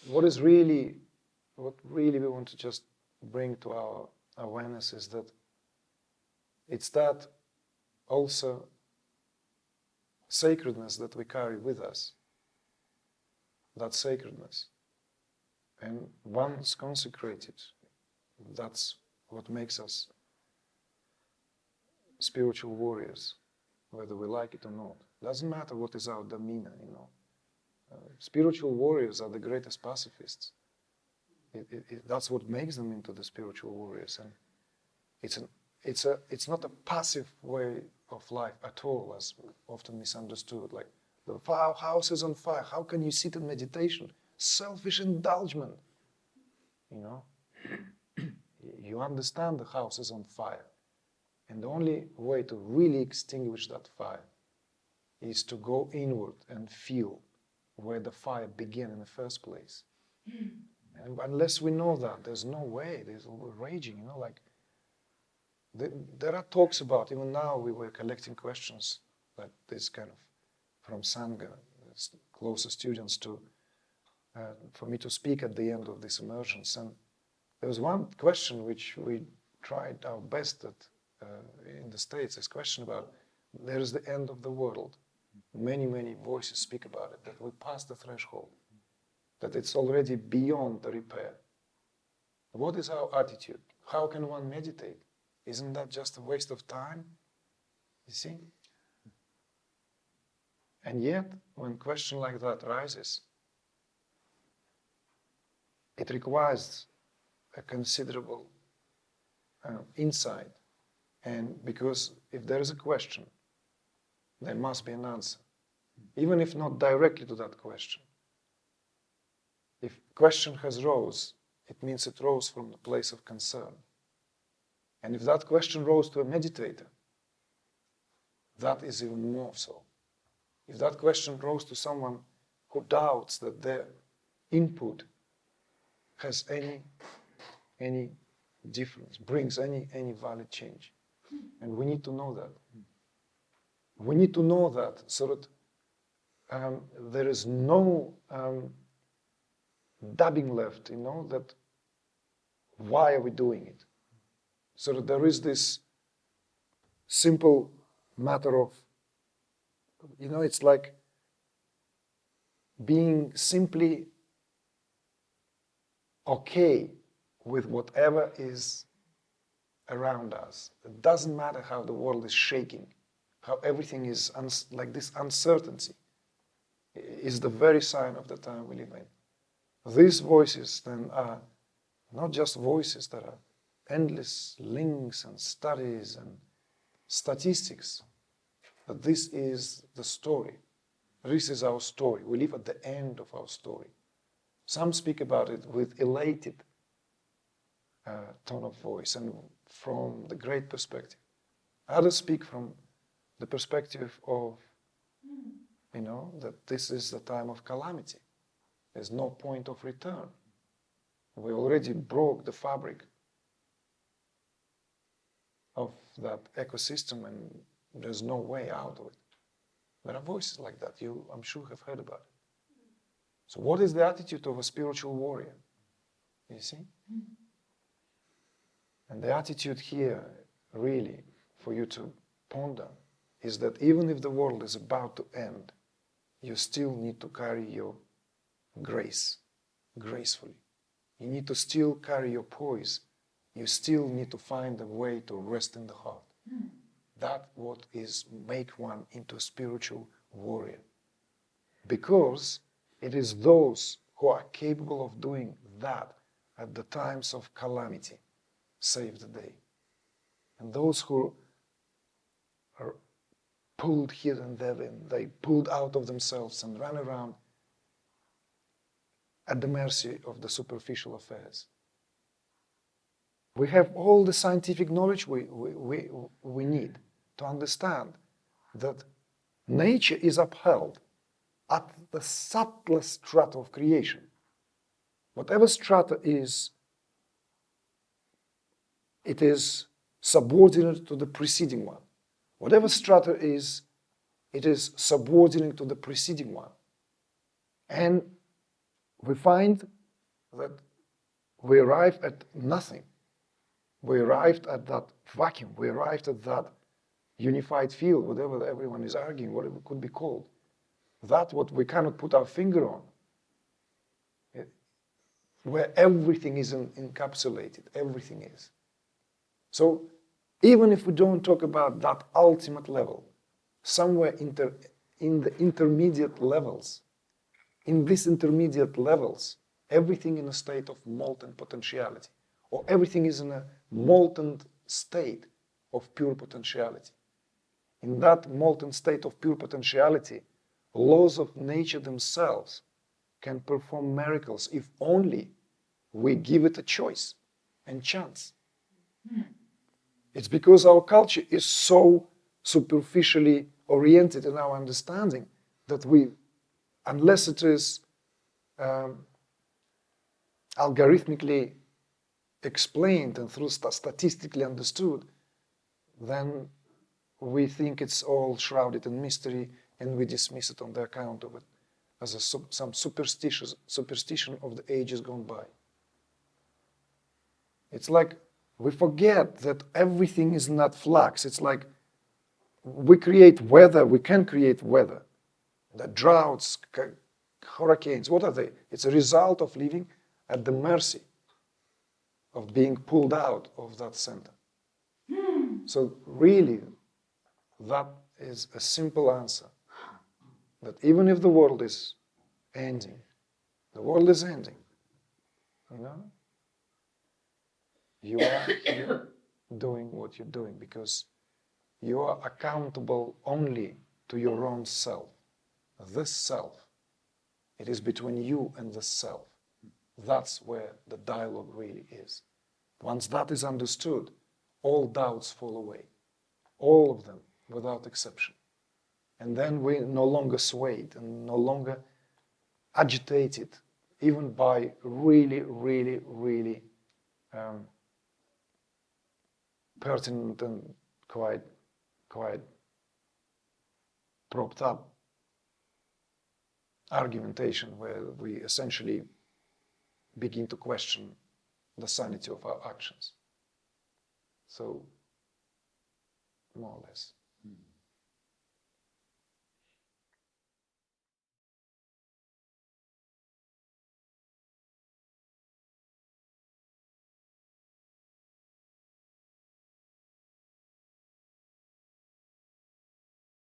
what really we want to just bring to our awareness is that it's that also sacredness that we carry with us, that sacredness. And once consecrated, that's what makes us spiritual warriors, whether we like it or not. Doesn't matter what is our demeanor, Spiritual warriors are the greatest pacifists. That's what makes them into the spiritual warriors. And it's not a passive way of life at all, as often misunderstood. Like, the house is on fire. How can you sit in meditation? Selfish indulgence. You understand the house is on fire. And the only way to really extinguish that fire is to go inward and feel where the fire began in the first place. And unless we know that, there's no way. We're raging, there are talks about, even now we were collecting questions like this kind of from Sangha, closest students to, for me to speak at the end of this immersions. And there was one question which we tried our best at in the States, this question about, there is the end of the world. Many, many voices speak about it, that we passed the threshold, that it's already beyond the repair. What is our attitude? How can one meditate? Isn't that just a waste of time? You see? And yet, when a question like that rises, it requires a considerable insight. And because if there is a question, there must be an answer, even if not directly to that question. If question has rose, it means it rose from the place of concern. And if that question rose to a meditator, that is even more so. If that question rose to someone who doubts that their input has any difference, brings any valid change. And we need to know that. We need to know that so that there is no dabbing left, that why are we doing it? So that there is this simple matter of, it's like being simply okay with whatever is around us. It doesn't matter how the world is shaking, how everything is like this uncertainty is the very sign of the time we live in. These voices then are not just voices, that are endless links and studies and statistics. But this is the story. This is our story. We live at the end of our story. Some speak about it with elated tone of voice and from the great perspective. Others speak from the perspective of, that this is the time of calamity. There's no point of return. We already broke the fabric of that ecosystem and there's no way out of it. There are voices like that. You, I'm sure, have heard about it. So what is the attitude of a spiritual warrior? You see? And the attitude here, really, for you to ponder, is that even if the world is about to end, you still need to carry your grace, gracefully. You need to still carry your poise. You still need to find a way to rest in the heart. That's what is make one into a spiritual warrior. Because it is those who are capable of doing that at the times of calamity save the day. And those who are pulled here and there, and they pulled out of themselves and ran around at the mercy of the superficial affairs. We have all the scientific knowledge we need to understand that nature is upheld at the subtlest strata of creation. Whatever strata is, it is subordinate to the preceding one. Whatever strata is, it is subordinate to the preceding one. And we find that we arrive at nothing. We arrived at that vacuum. We arrived at that unified field, whatever everyone is arguing, whatever it could be called. That's what we cannot put our finger on. Where everything is encapsulated, everything is. So even if we don't talk about that ultimate level, somewhere in the intermediate levels, in these intermediate levels, everything in a state of molten potentiality, or everything is in a molten state of pure potentiality. In that molten state of pure potentiality, laws of nature themselves can perform miracles if only we give it a choice and chance. It's because our culture is so superficially oriented in our understanding that we, unless it is algorithmically explained and through statistically understood, then we think it's all shrouded in mystery and we dismiss it on the account of it as some superstition of the ages gone by. It's like we forget that everything is not flux. It's like we create weather, we can create weather. The droughts, hurricanes, what are they? It's a result of living at the mercy of being pulled out of that center. So really, that is a simple answer. That even if the world is ending, the world is ending, you know? You are doing what you're doing because you are accountable only to your own self. This self, it is between you and the self. That's where the dialogue really is. Once that is understood, all doubts fall away. All of them, without exception. And then we're no longer swayed and no longer agitated, even by really, really, really pertinent and quite propped up argumentation where we essentially begin to question the sanity of our actions. So, more or less.